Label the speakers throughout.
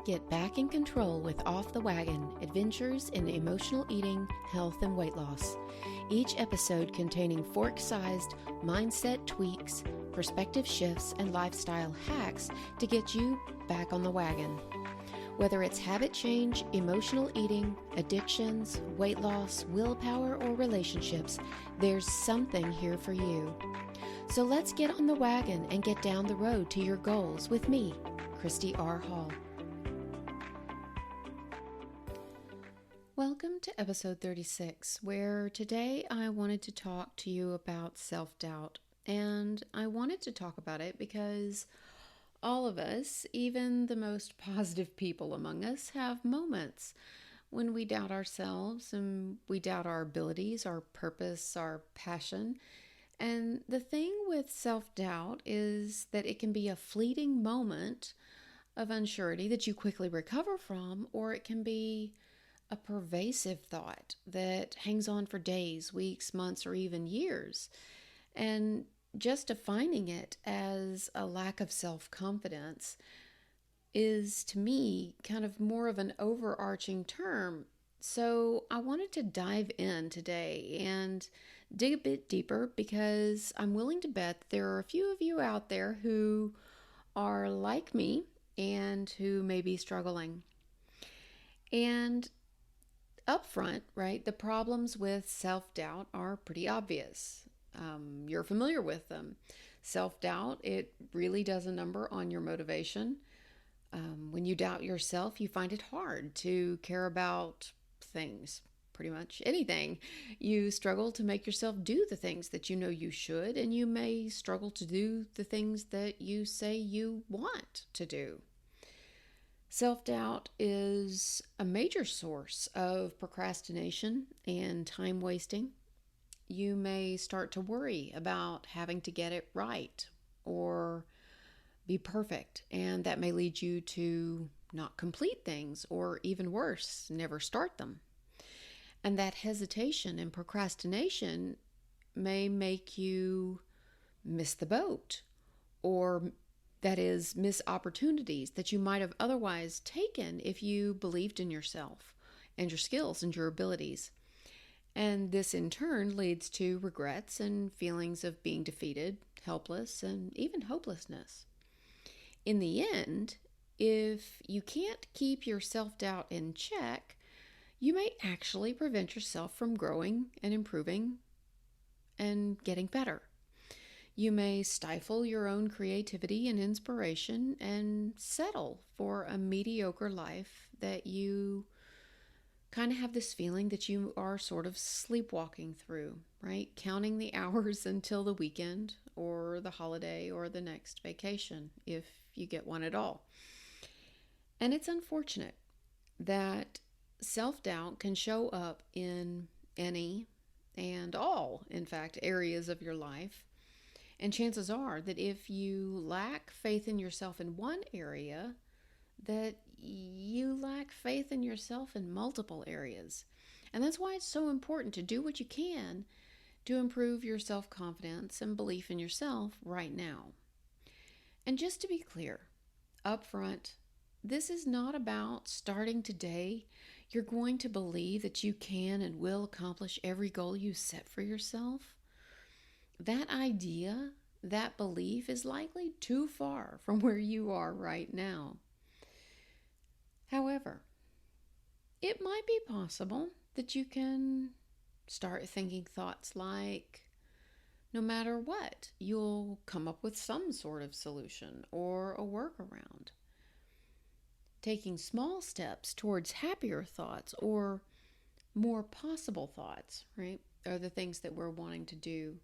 Speaker 1: Get back in control with Off the Wagon, adventures in emotional eating, health, and weight loss. Each episode containing fork-sized mindset tweaks, perspective shifts, and lifestyle hacks to get you back on the wagon. Whether it's habit change, emotional eating, addictions, weight loss, willpower, or relationships, there's something here for you. So let's get on the wagon and get down the road to your goals with me, Christy R. Hall. Welcome to episode 36, where today I wanted to talk to you about self-doubt. And I wanted to talk about it because all of us, even the most positive people among us, have moments when we doubt ourselves and we doubt our abilities, our purpose, our passion. And the thing with self-doubt is that it can be a fleeting moment of unsurety that you quickly recover from, or it can be a pervasive thought that hangs on for days, weeks, months, or even years. And just defining it as a lack of self-confidence is, to me, kind of more of an overarching term. So I wanted to dive in today and dig a bit deeper because I'm willing to bet there are a few of you out there who are like me and who may be struggling. And up front, right, the problems with self-doubt are pretty obvious. You're familiar with them. Self-doubt, it really does a number on your motivation. When you doubt yourself, you find it hard to care about things, pretty much anything. You struggle to make yourself do the things that you know you should, and you may struggle to do the things that you say you want to do. Self-doubt is a major source of procrastination and time wasting. You may start to worry about having to get it right or be perfect, and that may lead you to not complete things, or even worse, never start them. And that hesitation and procrastination may make you miss the boat, or that is, miss opportunities that you might have otherwise taken if you believed in yourself and your skills and your abilities. And this in turn leads to regrets and feelings of being defeated, helpless, and even hopelessness. In the end, if you can't keep your self-doubt in check, you may actually prevent yourself from growing and improving and getting better. You may stifle your own creativity and inspiration and settle for a mediocre life that you kind of have this feeling that you are sort of sleepwalking through, right? Counting the hours until the weekend or the holiday or the next vacation, if you get one at all. And it's unfortunate that self-doubt can show up in any and all, in fact, areas of your life. And chances are that if you lack faith in yourself in one area, that you lack faith in yourself in multiple areas. And that's why it's so important to do what you can to improve your self-confidence and belief in yourself right now. And just to be clear, up front, this is not about starting today. You're going to believe that you can and will accomplish every goal you set for yourself. That idea, that belief is likely too far from where you are right now. However, it might be possible that you can start thinking thoughts like, no matter what, you'll come up with some sort of solution or a workaround. Taking small steps towards happier thoughts or more possible thoughts, right, are the things that we're wanting to do.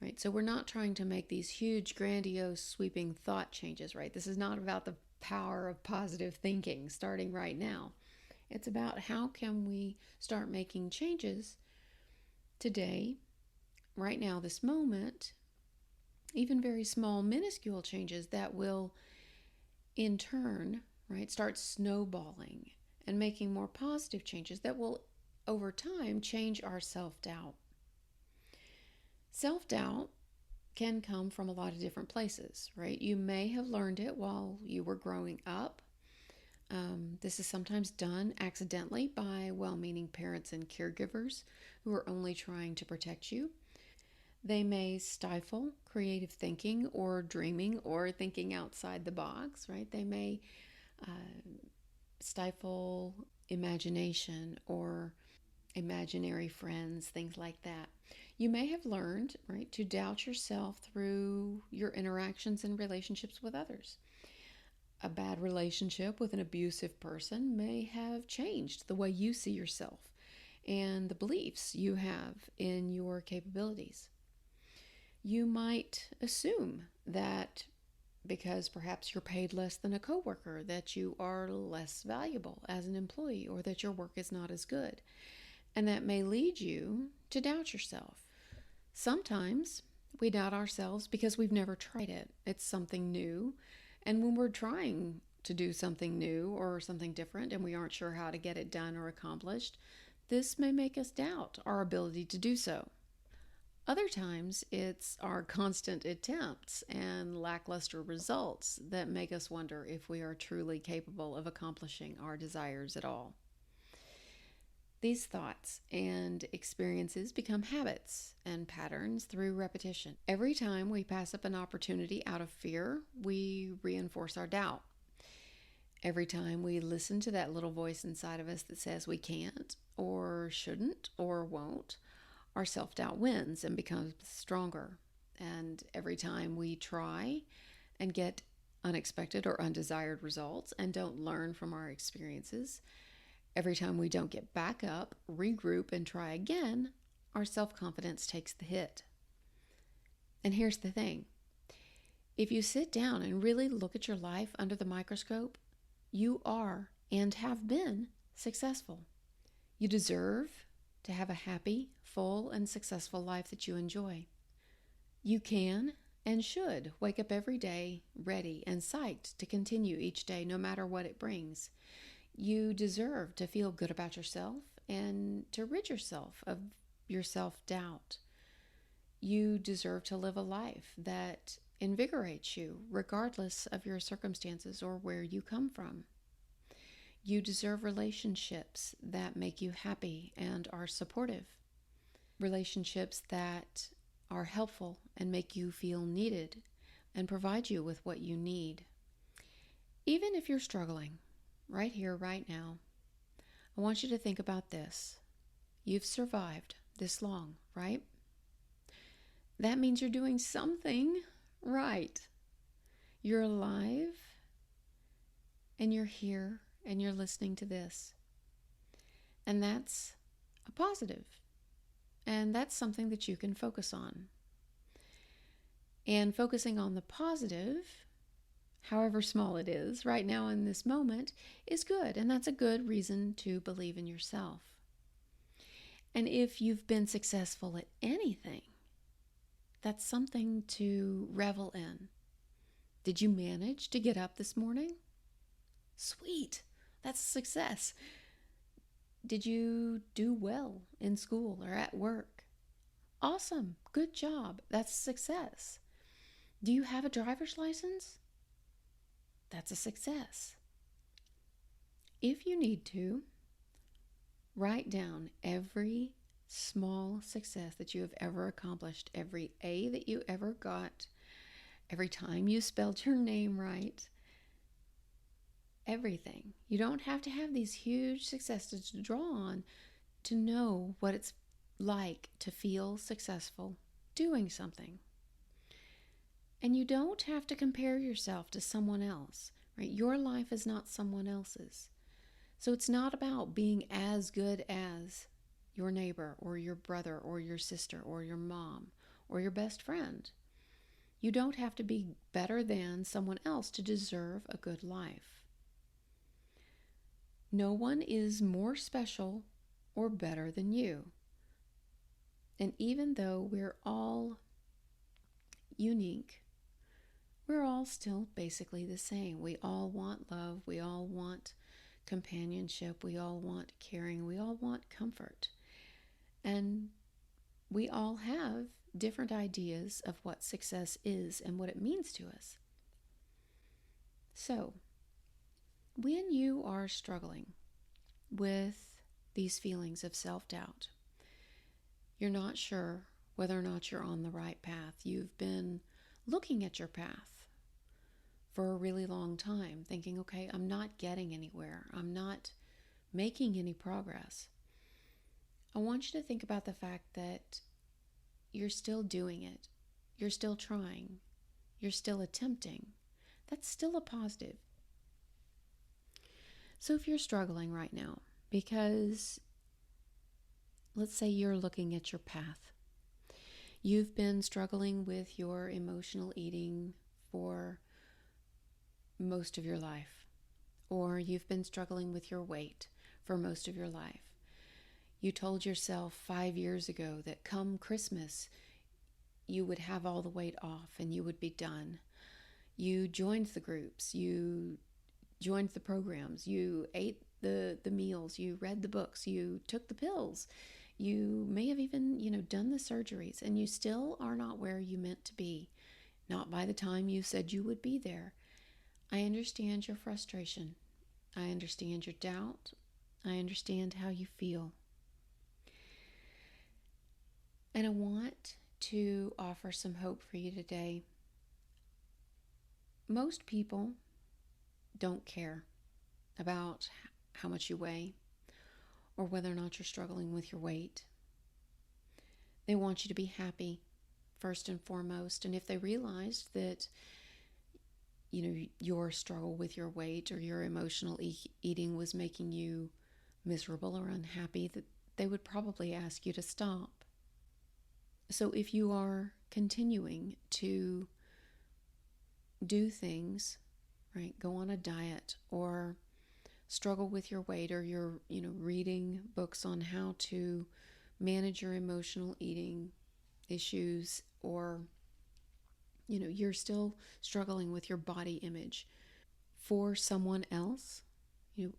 Speaker 1: Right? So we're not trying to make these huge, grandiose, sweeping thought changes, right? This is not about the power of positive thinking starting right now. It's about how can we start making changes today, right now, this moment, even very small, minuscule changes that will in turn, right, start snowballing and making more positive changes that will over time change our self-doubt. Self-doubt can come from a lot of different places, right? You may have learned it while you were growing up. This is sometimes done accidentally by well meaning parents and caregivers who are only trying to protect you. They may stifle creative thinking or dreaming or thinking outside the box, right? They may stifle imagination or imaginary friends, things like that. You may have learned, right, to doubt yourself through your interactions and relationships with others. A bad relationship with an abusive person may have changed the way you see yourself and the beliefs you have in your capabilities. You might assume that because perhaps you're paid less than a coworker, that you are less valuable as an employee or that your work is not as good. And that may lead you to doubt yourself. Sometimes we doubt ourselves because we've never tried it. It's something new. And when we're trying to do something new or something different and we aren't sure how to get it done or accomplished, this may make us doubt our ability to do so. Other times, it's our constant attempts and lackluster results that make us wonder if we are truly capable of accomplishing our desires at all. These thoughts and experiences become habits and patterns through repetition. Every time we pass up an opportunity out of fear, we reinforce our doubt. Every time we listen to that little voice inside of us that says we can't or shouldn't or won't, our self-doubt wins and becomes stronger. And every time we try and get unexpected or undesired results and don't learn from our experiences, every time we don't get back up, regroup, and try again, our self-confidence takes the hit. And here's the thing. If you sit down and really look at your life under the microscope, you are and have been successful. You deserve to have a happy, full, and successful life that you enjoy. You can and should wake up every day ready and psyched to continue each day no matter what it brings. You deserve to feel good about yourself and to rid yourself of your self-doubt. You deserve to live a life that invigorates you regardless of your circumstances or where you come from. You deserve relationships that make you happy and are supportive. Relationships that are helpful and make you feel needed and provide you with what you need. Even if you're struggling, right here, right now, I want you to think about this. You've survived this long, right? That means you're doing something right. You're alive and you're here and you're listening to this. And that's a positive. And that's something that you can focus on. And focusing on the positive, however small it is, right now in this moment, is good. And that's a good reason to believe in yourself. And if you've been successful at anything, that's something to revel in. Did you manage to get up this morning? Sweet. That's a success. Did you do well in school or at work? Awesome. Good job. That's a success. Do you have a driver's license? That's a success. If you need to, write down every small success that you have ever accomplished, every A that you ever got, every time you spelled your name right, everything. You don't have to have these huge successes to draw on to know what it's like to feel successful doing something. And you don't have to compare yourself to someone else, right? Your life is not someone else's. So it's not about being as good as your neighbor or your brother or your sister or your mom or your best friend. You don't have to be better than someone else to deserve a good life. No one is more special or better than you. And even though we're all unique, we're all still basically the same. We all want love. We all want companionship. We all want caring. We all want comfort. And we all have different ideas of what success is and what it means to us. So, When you are struggling with these feelings of self-doubt, you're not sure whether or not you're on the right path. You've been looking at your path for a really long time, thinking, okay, I'm not getting anywhere. I'm not making any progress. I want you to think about the fact that you're still doing it. You're still trying. You're still attempting. That's still a positive. So if you're struggling right now, because let's say you're looking at your path, you've been struggling with your emotional eating for most of your life, or you've been struggling with your weight for most of your life. You told yourself 5 years ago that come Christmas, you would have all the weight off and you would be done. You joined the groups, you joined the programs, you ate the meals, you read the books, you took the pills, you may have even, done the surgeries, and you still are not where you meant to be. Not by the time you said you would be there. I understand your frustration. I understand your doubt. I understand how you feel. And I want to offer some hope for you today. Most people don't care about how much you weigh or whether or not you're struggling with your weight. They want you to be happy first and foremost. And if they realized that your struggle with your weight or your emotional eating was making you miserable or unhappy, that they would probably ask you to stop. So if you are continuing to do things, right, go on a diet or struggle with your weight, or you're, reading books on how to manage your emotional eating issues, or, you're still struggling with your body image for someone else,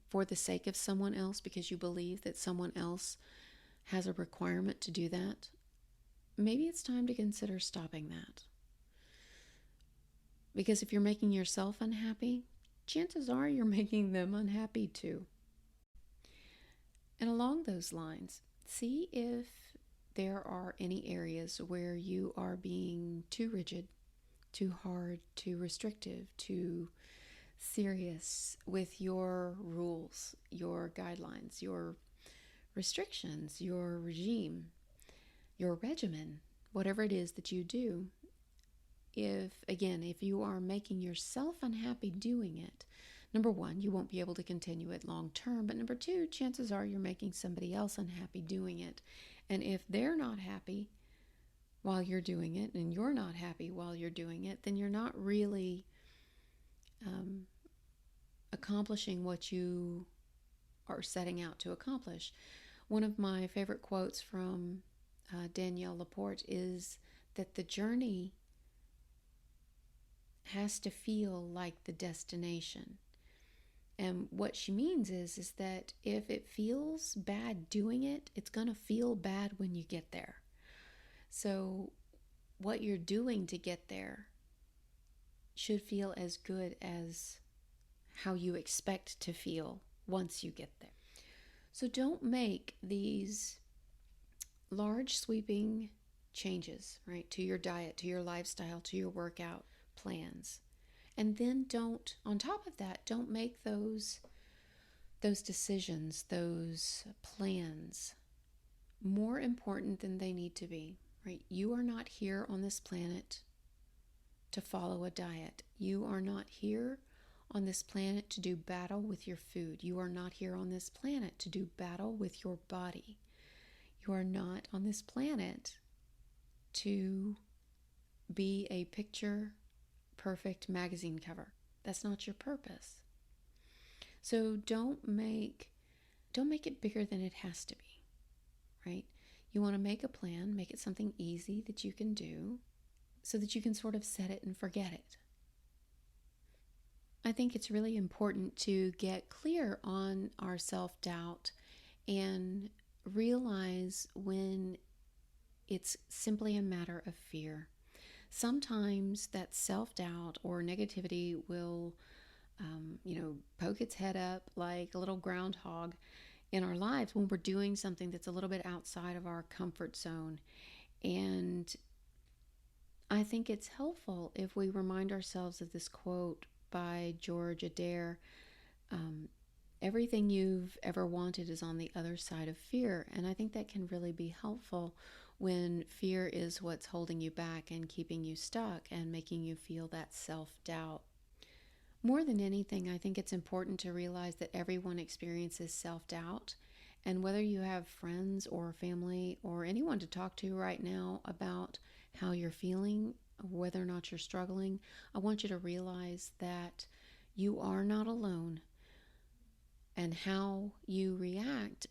Speaker 1: for the sake of someone else, because you believe that someone else has a requirement to do that, maybe it's time to consider stopping that. Because if you're making yourself unhappy, chances are you're making them unhappy too. And along those lines, see if there are any areas where you are being too rigid, too hard, too restrictive, too serious with your rules, your guidelines, your restrictions, your regime, your regimen, whatever it is that you do. If you are making yourself unhappy doing it, number one, you won't be able to continue it long term. But number two, chances are you're making somebody else unhappy doing it. And if they're not happy while you're doing it, and you're not happy while you're doing it, then you're not really accomplishing what you are setting out to accomplish. One of my favorite quotes from Danielle Laporte is that the journey has to feel like the destination. And what she means is that if it feels bad doing it, it's going to feel bad when you get there. So what you're doing to get there should feel as good as how you expect to feel once you get there. So don't make these large sweeping changes, right, to your diet, to your lifestyle, to your workout plans. And then on top of that, don't make those decisions, those plans more important than they need to be, right? You are not here on this planet to follow a diet. You are not here on this planet to do battle with your food. You are not here on this planet to do battle with your body. You are not on this planet to be a picture perfect magazine cover. That's not your purpose. So don't make it bigger than it has to be, right? You want to make a plan, make it something easy that you can do so that you can sort of set it and forget it. I think it's really important to get clear on our self-doubt and realize when it's simply a matter of fear. Sometimes that self-doubt or negativity will poke its head up like a little groundhog in our lives when we're doing something that's a little bit outside of our comfort zone. And I think it's helpful if we remind ourselves of this quote by George Adair. um, Everything you've ever wanted is on the other side of fear. And I think that can really be helpful when fear is what's holding you back and keeping you stuck and making you feel that self-doubt. More than anything, I think it's important to realize that everyone experiences self-doubt. And whether you have friends or family or anyone to talk to right now about how you're feeling, whether or not you're struggling, I want you to realize that you are not alone, and how you react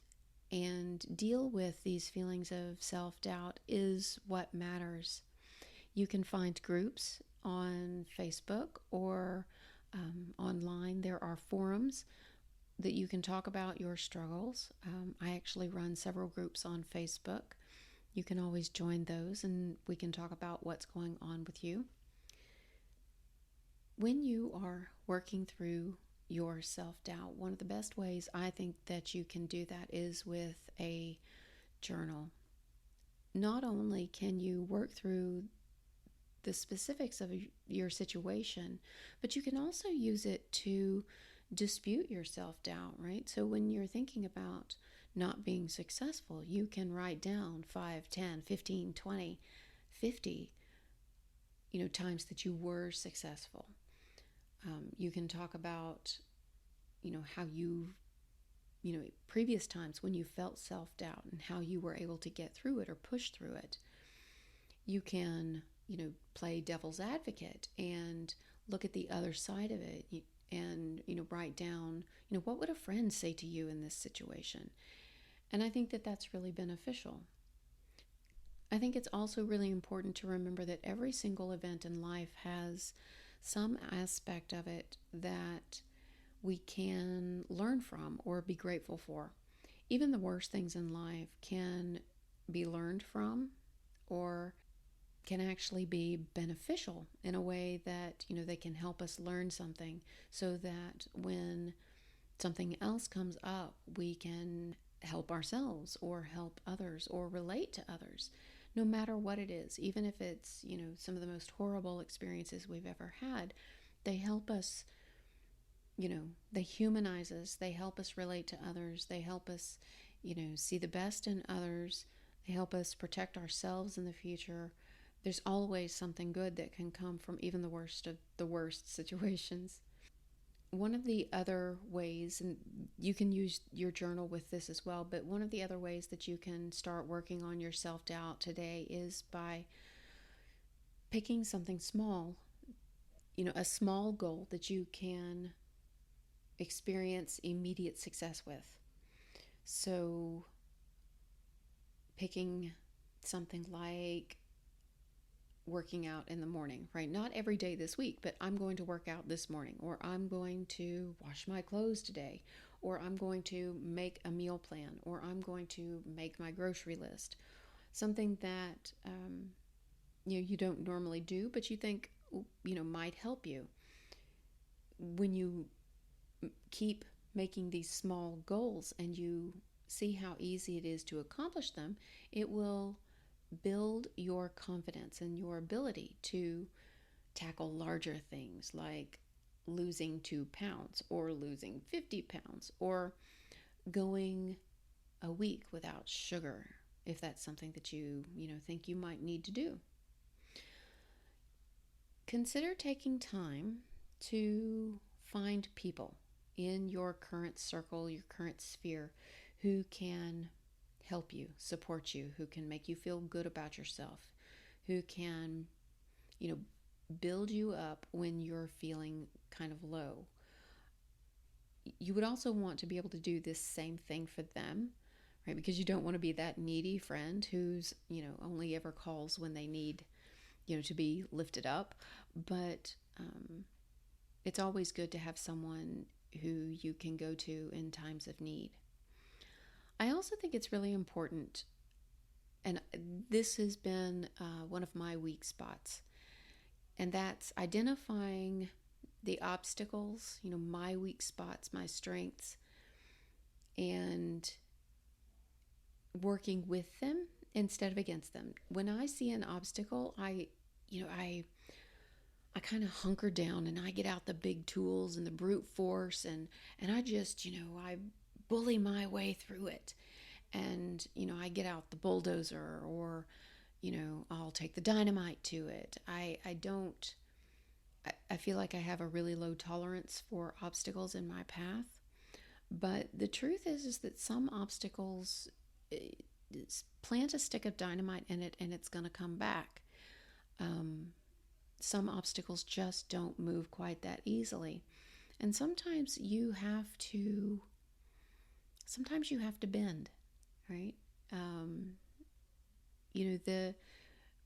Speaker 1: and deal with these feelings of self doubt is what matters. You can find groups on Facebook or online. There are forums that you can talk about your struggles. I actually run several groups on Facebook. You can always join those and we can talk about what's going on with you. When you are working through your self doubt, one of the best ways I think that you can do that is with a journal. Not only can you work through the specifics of your situation, but you can also use it to dispute your self doubt, right? So when you're thinking about not being successful, you can write down 5, 10, 15, 20, 50, times that you were successful. You can talk about, how previous times when you felt self doubt and how you were able to get through it or push through it. You can, play devil's advocate and look at the other side of it and, write down, what would a friend say to you in this situation? And I think that that's really beneficial. I think it's also really important to remember that every single event in life has some aspect of it that we can learn from or be grateful for. Even the worst things in life can be learned from or can actually be beneficial in a way that, they can help us learn something so that when something else comes up, we can help ourselves or help others or relate to others, no matter what it is. Even if it's, some of the most horrible experiences we've ever had, they help us, they humanize us. They help us relate to others. They help us, see the best in others. They help us protect ourselves in the future. There's always something good that can come from even the worst of the worst situations. One of the other ways, and you can use your journal with this as well, but one of the other ways that you can start working on your self-doubt today is by picking something small, a small goal that you can experience immediate success with. So picking something like working out in the morning, right? Not every day this week, but I'm going to work out this morning, or I'm going to wash my clothes today, or I'm going to make a meal plan, or I'm going to make my grocery list. Something that you don't normally do, but you think might help you. When you keep making these small goals and you see how easy it is to accomplish them, it will build your confidence and your ability to tackle larger things like losing 2 pounds or losing 50 pounds or going a week without sugar, if that's something that you think you might need to do. Consider taking time to find people in your current circle, your current sphere, who can help you, support you, who can make you feel good about yourself, who can, build you up when you're feeling kind of low. You would also want to be able to do this same thing for them, right? Because you don't want to be that needy friend who's, only ever calls when they need, to be lifted up. But it's always good to have someone who you can go to in times of need. I also think it's really important, and this has been one of my weak spots, and that's identifying the obstacles, my weak spots, my strengths, and working with them instead of against them. When I see an obstacle, I kind of hunker down and I get out the big tools and the brute force, and I just, I bully my way through it. And, I get out the bulldozer, or, I'll take the dynamite to it. I don't, I feel like I have a really low tolerance for obstacles in my path. But the truth is that some obstacles, plant a stick of dynamite in it and it's going to come back. Some obstacles just don't move quite that easily. And sometimes you have to bend, right? The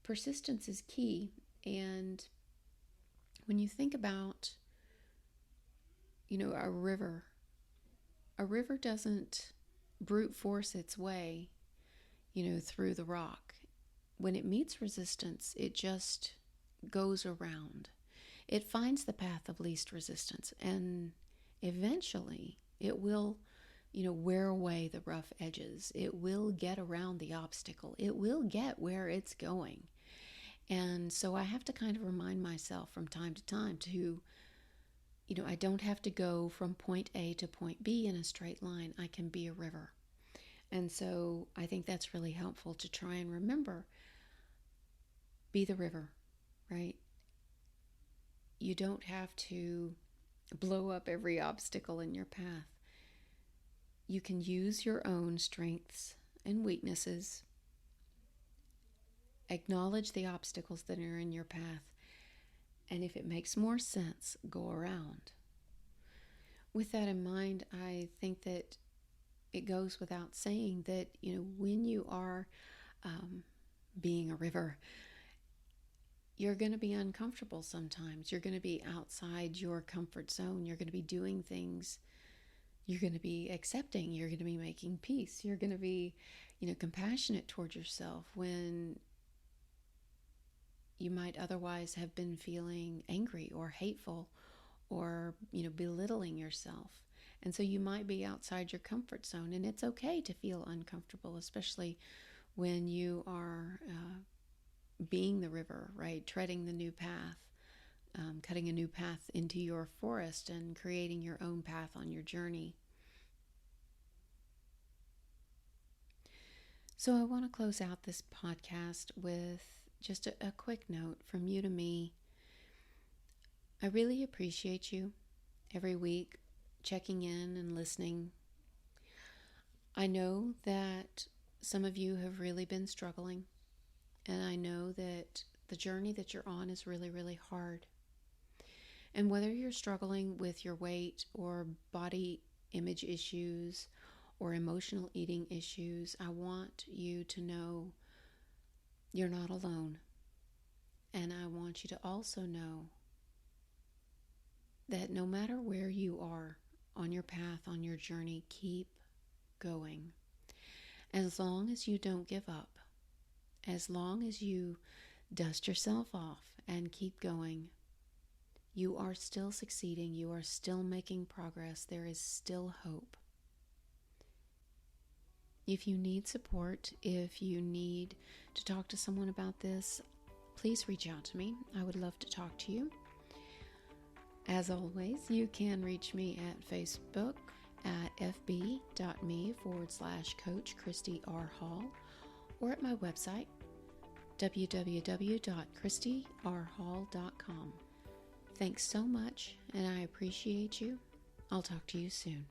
Speaker 1: persistence is key. And when you think about, a river doesn't brute force its way, through the rock. When it meets resistance, it just goes around. It finds the path of least resistance, and eventually it will, wear away the rough edges. It will get around the obstacle. It will get where it's going. And so I have to kind of remind myself from time to time to, I don't have to go from point A to point B in a straight line. I can be a river. And so I think that's really helpful to try and remember, be the river, right? You don't have to blow up every obstacle in your path. You can use your own strengths and weaknesses, acknowledge the obstacles that are in your path, and if it makes more sense, go around. With that in mind, I think that it goes without saying that, when you are being a river, you're going to be uncomfortable sometimes. You're going to be outside your comfort zone. You're going to be doing things. You're going to be accepting. You're going to be making peace. You're going to be, compassionate towards yourself when you might otherwise have been feeling angry or hateful or, belittling yourself. And so you might be outside your comfort zone, and it's okay to feel uncomfortable, especially when you are being the river, right? Treading the new path, cutting a new path into your forest and creating your own path on your journey. So I want to close out this podcast with just a quick note from you to me. I really appreciate you every week checking in and listening. I know that some of you have really been struggling, and I know that the journey that you're on is really, really hard. And whether you're struggling with your weight or body image issues or emotional eating issues, I want you to know you're not alone. And I want you to also know that no matter where you are on your path, on your journey, keep going. As long as you don't give up, as long as you dust yourself off and keep going, you are still succeeding. You are still making progress. There is still hope. If you need support, if you need to talk to someone about this, please reach out to me. I would love to talk to you. As always, you can reach me at Facebook at fb.me/Coach Christy R. Hall, or at my website, www.christyrhall.com. Thanks so much, and I appreciate you. I'll talk to you soon.